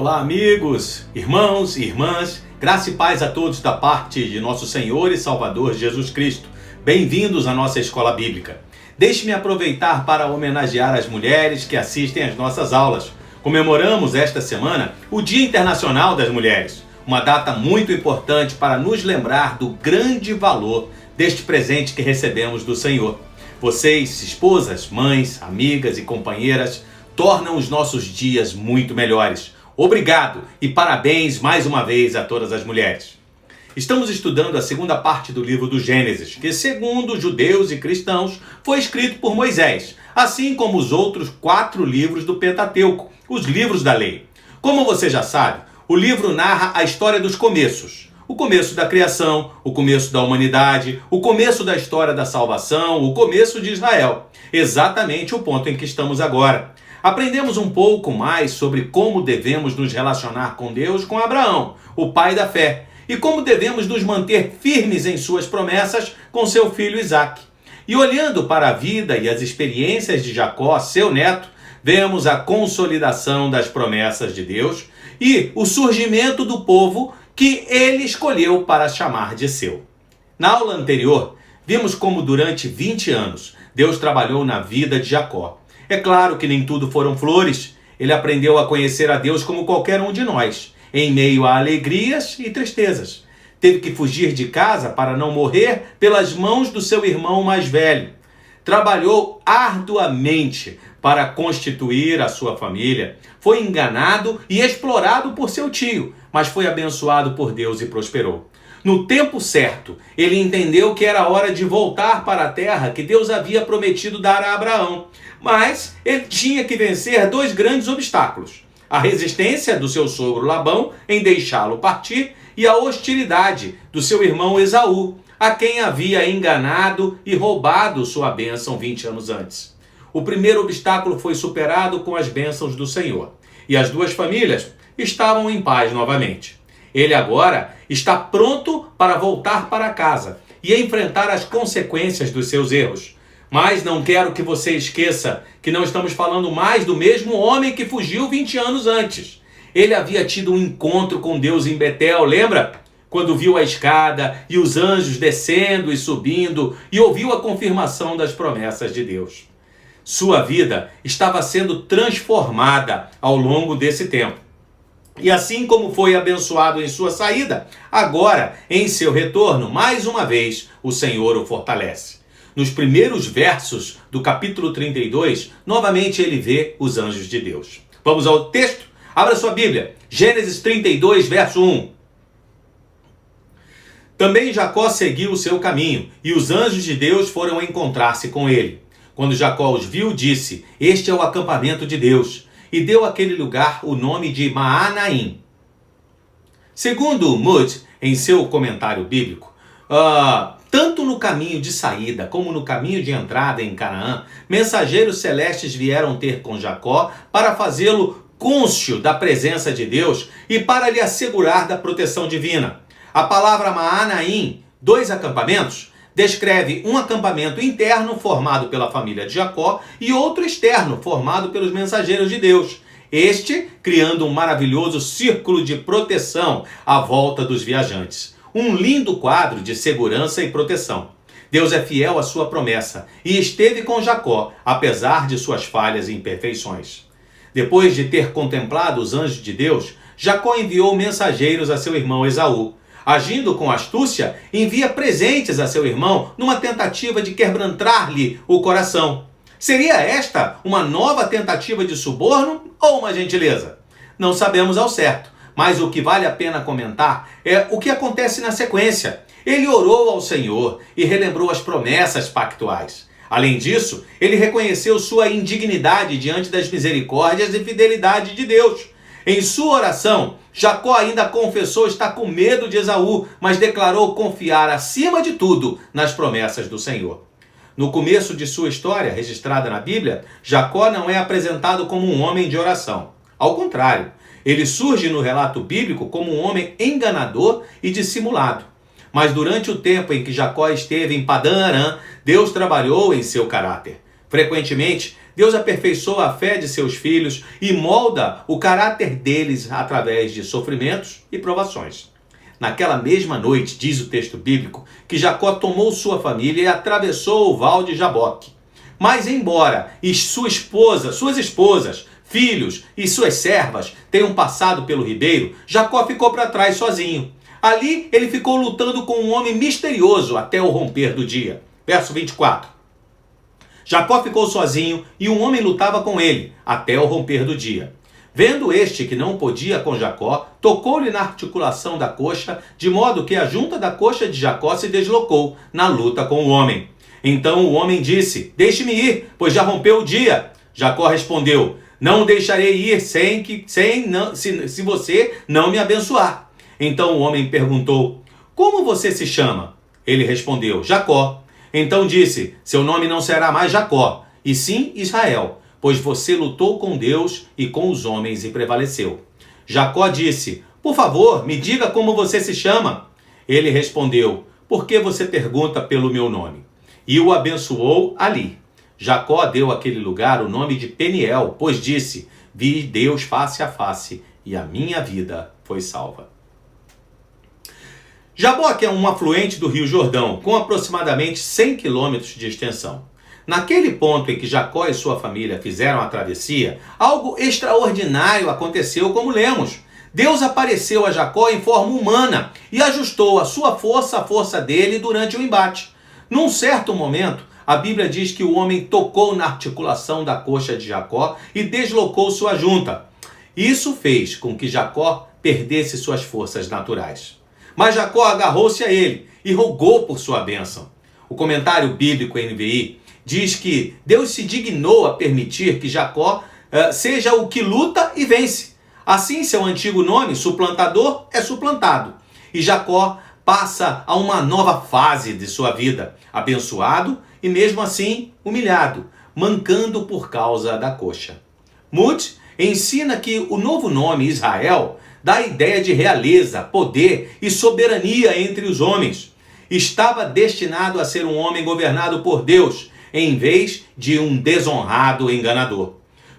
Olá, amigos, irmãos e irmãs, graça e paz a todos da parte de nosso Senhor e Salvador Jesus Cristo. Bem-vindos à nossa escola bíblica. Deixe-me aproveitar para homenagear as mulheres que assistem às nossas aulas. Comemoramos esta semana o Dia Internacional das Mulheres, uma data muito importante para nos lembrar do grande valor deste presente que recebemos do Senhor. Vocês, esposas, mães, amigas e companheiras, tornam os nossos dias muito melhores. Obrigado e parabéns mais uma vez a todas as mulheres. Estamos estudando a segunda parte do livro do Gênesis, que segundo judeus e cristãos foi escrito por Moisés, assim como os outros 4 livros do Pentateuco, os livros da lei. Como você já sabe, o livro narra a história dos começos. O começo da criação, o começo da humanidade, o começo da história da salvação, o começo de Israel. Exatamente o ponto em que estamos agora. Aprendemos um pouco mais sobre como devemos nos relacionar com Deus com Abraão, o pai da fé, e como devemos nos manter firmes em suas promessas com seu filho Isaque. E olhando para a vida e as experiências de Jacó, seu neto, vemos a consolidação das promessas de Deus e o surgimento do povo que ele escolheu para chamar de seu. Na aula anterior, vimos como durante 20 anos Deus trabalhou na vida de Jacó. É claro que nem tudo foram flores. Ele aprendeu a conhecer a Deus como qualquer um de nós, em meio a alegrias e tristezas. Teve que fugir de casa para não morrer pelas mãos do seu irmão mais velho. Trabalhou arduamente para constituir a sua família. Foi enganado e explorado por seu tio, mas foi abençoado por Deus e prosperou. No tempo certo, ele entendeu que era hora de voltar para a terra que Deus havia prometido dar a Abraão. Mas ele tinha que vencer 2 grandes obstáculos: a resistência do seu sogro Labão em deixá-lo partir e a hostilidade do seu irmão Esaú, a quem havia enganado e roubado sua bênção 20 anos antes. O primeiro obstáculo foi superado com as bênçãos do Senhor, e as 2 famílias estavam em paz novamente. Ele agora está pronto para voltar para casa e enfrentar as consequências dos seus erros. Mas não quero que você esqueça que não estamos falando mais do mesmo homem que fugiu 20 anos antes. Ele havia tido um encontro com Deus em Betel, lembra? Quando viu a escada e os anjos descendo e subindo e ouviu a confirmação das promessas de Deus. Sua vida estava sendo transformada ao longo desse tempo. E assim como foi abençoado em sua saída, agora, em seu retorno, mais uma vez, o Senhor o fortalece. Nos primeiros versos do capítulo 32, novamente ele vê os anjos de Deus. Vamos ao texto? Abra sua Bíblia. Gênesis 32, verso 1. Também Jacó seguiu o seu caminho, e os anjos de Deus foram encontrar-se com ele. Quando Jacó os viu, disse: "Este é o acampamento de Deus." E deu àquele lugar o nome de Maanaim. Segundo Moody, em seu comentário bíblico, tanto no caminho de saída como no caminho de entrada em Canaã, mensageiros celestes vieram ter com Jacó para fazê-lo cônscio da presença de Deus e para lhe assegurar da proteção divina. A palavra Maanaim, 2 acampamentos, descreve um acampamento interno formado pela família de Jacó e outro externo formado pelos mensageiros de Deus, este criando um maravilhoso círculo de proteção à volta dos viajantes. Um lindo quadro de segurança e proteção. Deus é fiel à sua promessa e esteve com Jacó, apesar de suas falhas e imperfeições. Depois de ter contemplado os anjos de Deus, Jacó enviou mensageiros a seu irmão Esaú. Agindo com astúcia, envia presentes a seu irmão numa tentativa de quebrantar-lhe o coração. Seria esta uma nova tentativa de suborno ou uma gentileza? Não sabemos ao certo, mas o que vale a pena comentar é o que acontece na sequência. Ele orou ao Senhor e relembrou as promessas pactuais. Além disso, ele reconheceu sua indignidade diante das misericórdias e fidelidade de Deus. Em sua oração, Jacó ainda confessou estar com medo de Esaú, mas declarou confiar acima de tudo nas promessas do Senhor. No começo de sua história, registrada na Bíblia, Jacó não é apresentado como um homem de oração. Ao contrário, ele surge no relato bíblico como um homem enganador e dissimulado. Mas durante o tempo em que Jacó esteve em Padã Arã, Deus trabalhou em seu caráter. Frequentemente, Deus aperfeiçoa a fé de seus filhos e molda o caráter deles através de sofrimentos e provações. Naquela mesma noite, diz o texto bíblico, que Jacó tomou sua família e atravessou o val de Jaboque. Mas embora suas esposas, filhos e suas servas tenham passado pelo ribeiro, Jacó ficou para trás sozinho. Ali ele ficou lutando com um homem misterioso até o romper do dia. Verso 24. Jacó ficou sozinho e um homem lutava com ele até o romper do dia. Vendo este que não podia com Jacó, tocou-lhe na articulação da coxa, de modo que a junta da coxa de Jacó se deslocou na luta com o homem. Então o homem disse: deixe-me ir, pois já rompeu o dia. Jacó respondeu: não o deixarei ir se você não me abençoar. Então o homem perguntou: como você se chama? Ele respondeu: Jacó. Então disse: seu nome não será mais Jacó, e sim Israel, pois você lutou com Deus e com os homens e prevaleceu. Jacó disse: por favor, me diga como você se chama. Ele respondeu: por que você pergunta pelo meu nome? E o abençoou ali. Jacó deu àquele lugar o nome de Peniel, pois disse: vi Deus face a face, e a minha vida foi salva. Jaboque é um afluente do Rio Jordão, com aproximadamente 100 quilômetros de extensão. Naquele ponto em que Jacó e sua família fizeram a travessia, algo extraordinário aconteceu, como lemos. Deus apareceu a Jacó em forma humana e ajustou a sua força à força dele durante o embate. Num certo momento, a Bíblia diz que o homem tocou na articulação da coxa de Jacó e deslocou sua junta. Isso fez com que Jacó perdesse suas forças naturais. Mas Jacó agarrou-se a ele e rogou por sua bênção. O comentário bíblico NVI diz que Deus se dignou a permitir que Jacó seja o que luta e vence. Assim, seu antigo nome, suplantador, é suplantado. E Jacó passa a uma nova fase de sua vida, abençoado e mesmo assim humilhado, mancando por causa da coxa. Moody ensina que o novo nome Israel dá a ideia de realeza, poder e soberania entre os homens. Estava destinado a ser um homem governado por Deus, em vez de um desonrado enganador.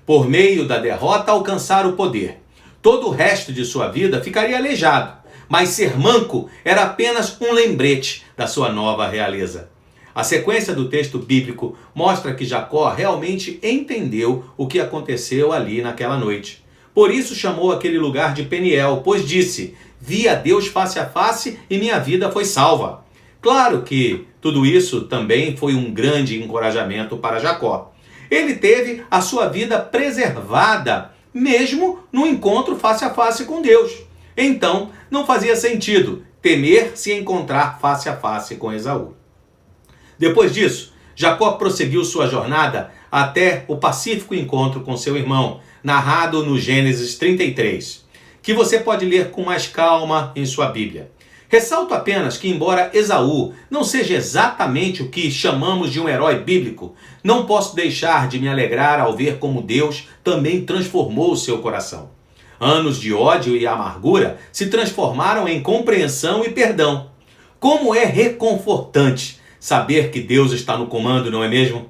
Por meio da derrota, alcançar o poder. Todo o resto de sua vida ficaria aleijado, mas ser manco era apenas um lembrete da sua nova realeza. A sequência do texto bíblico mostra que Jacó realmente entendeu o que aconteceu ali naquela noite. Por isso chamou aquele lugar de Peniel, pois disse: vi a Deus face a face e minha vida foi salva. Claro que tudo isso também foi um grande encorajamento para Jacó. Ele teve a sua vida preservada, mesmo no encontro face a face com Deus. Então, não fazia sentido temer se encontrar face a face com Esaú. Depois disso, Jacó prosseguiu sua jornada até o pacífico encontro com seu irmão, narrado no Gênesis 33, que você pode ler com mais calma em sua Bíblia. Ressalto apenas que, embora Esaú não seja exatamente o que chamamos de um herói bíblico, não posso deixar de me alegrar ao ver como Deus também transformou o seu coração. Anos de ódio e amargura se transformaram em compreensão e perdão. Como é reconfortante saber que Deus está no comando, não é mesmo?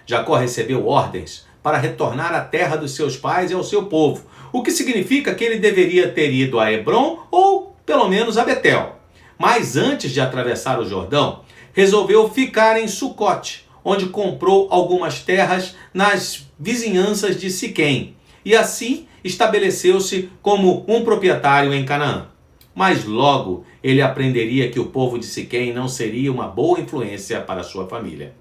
Jacó recebeu ordens para retornar à terra dos seus pais e ao seu povo, o que significa que ele deveria ter ido a Hebrom ou, pelo menos, a Betel. Mas antes de atravessar o Jordão, resolveu ficar em Sucote, onde comprou algumas terras nas vizinhanças de Siquém, e assim estabeleceu-se como um proprietário em Canaã. Mas logo ele aprenderia que o povo de Siquém não seria uma boa influência para sua família.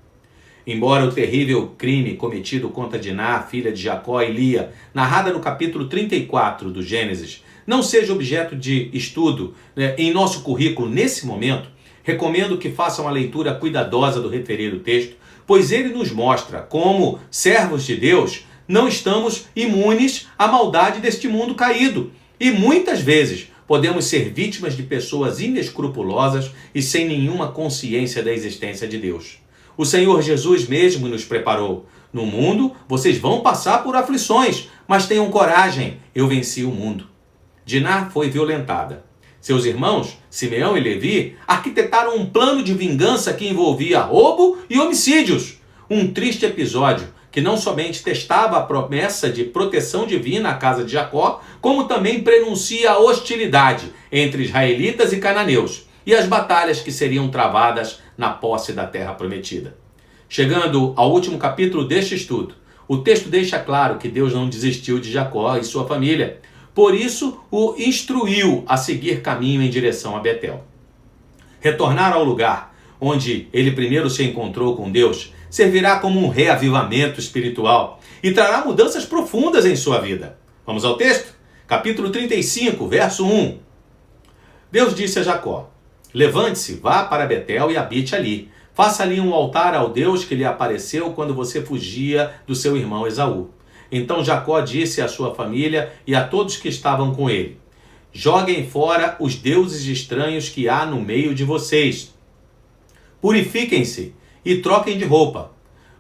Embora o terrível crime cometido contra Diná, filha de Jacó e Lia, narrada no capítulo 34 do Gênesis, não seja objeto de estudo em nosso currículo nesse momento, recomendo que façam a leitura cuidadosa do referido texto, pois ele nos mostra como, servos de Deus, não estamos imunes à maldade deste mundo caído. E muitas vezes podemos ser vítimas de pessoas inescrupulosas e sem nenhuma consciência da existência de Deus. O Senhor Jesus mesmo nos preparou. No mundo vocês vão passar por aflições, mas tenham coragem, eu venci o mundo. Diná foi violentada. Seus irmãos, Simeão e Levi, arquitetaram um plano de vingança que envolvia roubo e homicídios. Um triste episódio que não somente testava a promessa de proteção divina à casa de Jacó, como também prenuncia a hostilidade entre israelitas e cananeus e as batalhas que seriam travadas na posse da terra prometida. Chegando ao último capítulo deste estudo, o texto deixa claro que Deus não desistiu de Jacó e sua família, por isso o instruiu a seguir caminho em direção a Betel. Retornar ao lugar onde ele primeiro se encontrou com Deus servirá como um reavivamento espiritual e trará mudanças profundas em sua vida. Vamos ao texto? Capítulo 35, verso 1. Deus disse a Jacó: levante-se, vá para Betel e habite ali. Faça ali um altar ao Deus que lhe apareceu quando você fugia do seu irmão Esaú. Então Jacó disse à sua família e a todos que estavam com ele: joguem fora os deuses estranhos que há no meio de vocês. Purifiquem-se e troquem de roupa.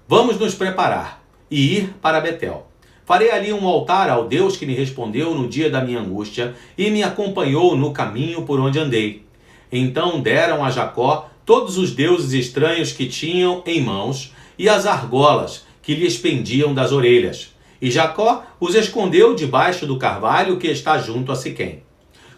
Vamos nos preparar e ir para Betel. Farei ali um altar ao Deus que me respondeu no dia da minha angústia e me acompanhou no caminho por onde andei. Então deram a Jacó todos os deuses estranhos que tinham em mãos e as argolas que lhes pendiam das orelhas. E Jacó os escondeu debaixo do carvalho que está junto a Siquém.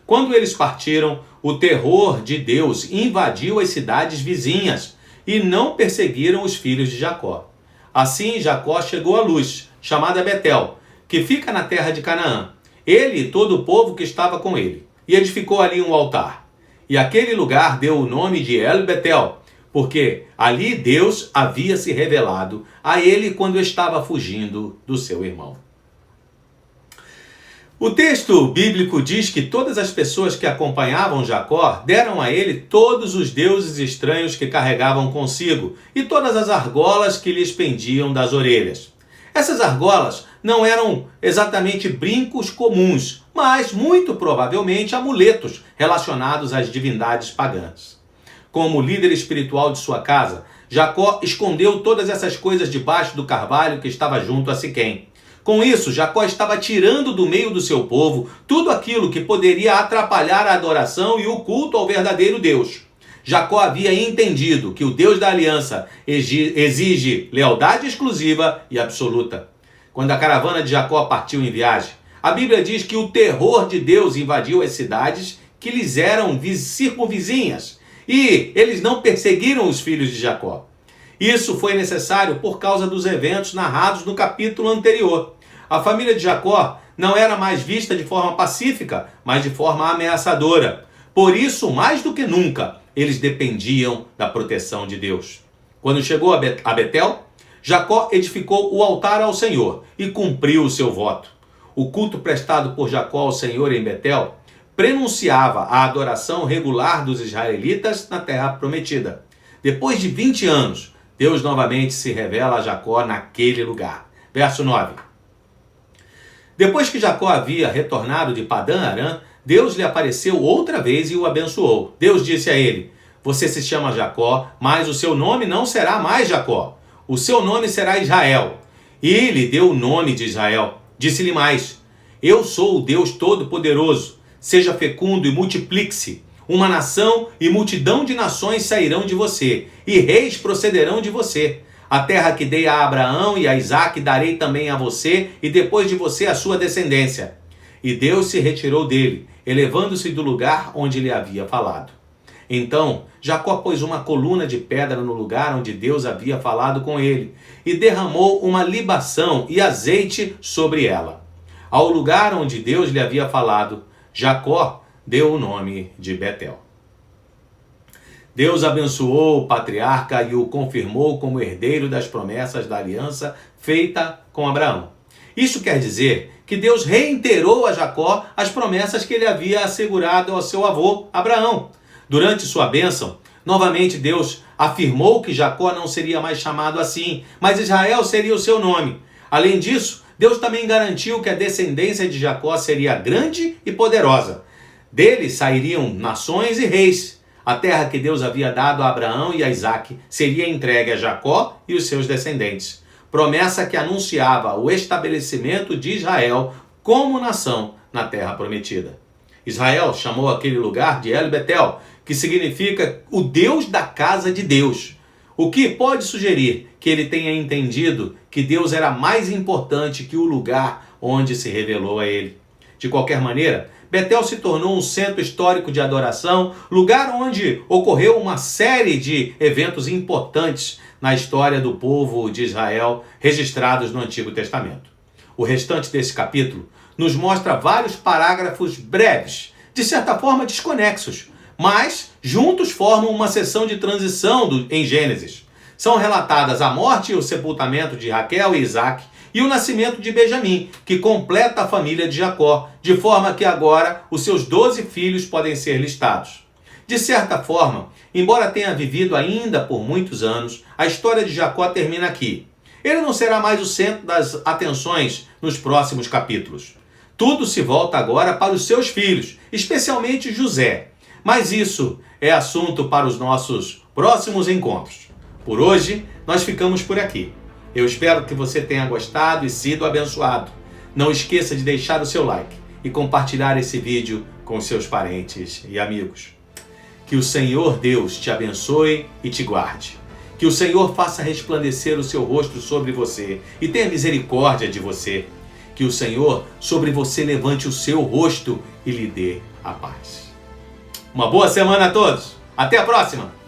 Quando eles partiram, o terror de Deus invadiu as cidades vizinhas e não perseguiram os filhos de Jacó. Assim Jacó chegou a Luz, chamada Betel, que fica na terra de Canaã, ele e todo o povo que estava com ele, e edificou ali um altar. E aquele lugar deu o nome de El Betel, porque ali Deus havia se revelado a ele quando estava fugindo do seu irmão. O texto bíblico diz que todas as pessoas que acompanhavam Jacó deram a ele todos os deuses estranhos que carregavam consigo e todas as argolas que lhes pendiam das orelhas. Essas argolas não eram exatamente brincos comuns, mas muito provavelmente amuletos relacionados às divindades pagãs. Como líder espiritual de sua casa, Jacó escondeu todas essas coisas debaixo do carvalho que estava junto a Siquém. Com isso, Jacó estava tirando do meio do seu povo tudo aquilo que poderia atrapalhar a adoração e o culto ao verdadeiro Deus. Jacó havia entendido que o Deus da aliança exige lealdade exclusiva e absoluta. Quando a caravana de Jacó partiu em viagem, a Bíblia diz que o terror de Deus invadiu as cidades que lhes eram circunvizinhas e eles não perseguiram os filhos de Jacó. Isso foi necessário por causa dos eventos narrados no capítulo anterior. A família de Jacó não era mais vista de forma pacífica, mas de forma ameaçadora. Por isso, mais do que nunca, eles dependiam da proteção de Deus. Quando chegou a Betel, Jacó edificou o altar ao Senhor e cumpriu o seu voto. O culto prestado por Jacó ao Senhor em Betel prenunciava a adoração regular dos israelitas na terra prometida. Depois de 20 anos, Deus novamente se revela a Jacó naquele lugar. Verso 9. Depois que Jacó havia retornado de Padã Arã, Deus lhe apareceu outra vez e o abençoou. Deus disse a ele: você se chama Jacó, mas o seu nome não será mais Jacó. O seu nome será Israel. E lhe deu o nome de Israel. Disse-lhe mais: eu sou o Deus Todo-Poderoso. Seja fecundo e multiplique-se. Uma nação e multidão de nações sairão de você, e reis procederão de você. A terra que dei a Abraão e a Isaque darei também a você, e depois de você a sua descendência. E Deus se retirou dele, elevando-se do lugar onde lhe havia falado. Então Jacó pôs uma coluna de pedra no lugar onde Deus havia falado com ele, e derramou uma libação e azeite sobre ela. Ao lugar onde Deus lhe havia falado, Jacó deu o nome de Betel. Deus abençoou o patriarca e o confirmou como herdeiro das promessas da aliança feita com Abraão. Isso quer dizer que Deus reiterou a Jacó as promessas que ele havia assegurado ao seu avô Abraão. Durante sua bênção, novamente Deus afirmou que Jacó não seria mais chamado assim, mas Israel seria o seu nome. Além disso, Deus também garantiu que a descendência de Jacó seria grande e poderosa. Dele sairiam nações e reis. A terra que Deus havia dado a Abraão e a Isaque seria entregue a Jacó e os seus descendentes. Promessa que anunciava o estabelecimento de Israel como nação na terra prometida. Israel chamou aquele lugar de El Betel, que significa o Deus da casa de Deus. o que pode sugerir que ele tenha entendido que Deus era mais importante que o lugar onde se revelou a ele. De qualquer maneira, Betel se tornou um centro histórico de adoração, lugar onde ocorreu uma série de eventos importantes na história do povo de Israel registrados no Antigo Testamento. O restante desse capítulo nos mostra vários parágrafos breves, de certa forma desconexos, mas juntos formam uma seção de transição em Gênesis. São relatadas a morte e o sepultamento de Raquel e Isaac e o nascimento de Benjamim, que completa a família de Jacó, de forma que agora os seus 12 filhos podem ser listados. De certa forma, embora tenha vivido ainda por muitos anos, a história de Jacó termina aqui. Ele não será mais o centro das atenções nos próximos capítulos. Tudo se volta agora para os seus filhos, especialmente José. Mas isso é assunto para os nossos próximos encontros. Por hoje, nós ficamos por aqui. Eu espero que você tenha gostado e sido abençoado. Não esqueça de deixar o seu like e compartilhar esse vídeo com seus parentes e amigos. Que o Senhor Deus te abençoe e te guarde. Que o Senhor faça resplandecer o seu rosto sobre você e tenha misericórdia de você. Que o Senhor sobre você levante o seu rosto e lhe dê a paz. Uma boa semana a todos. Até a próxima!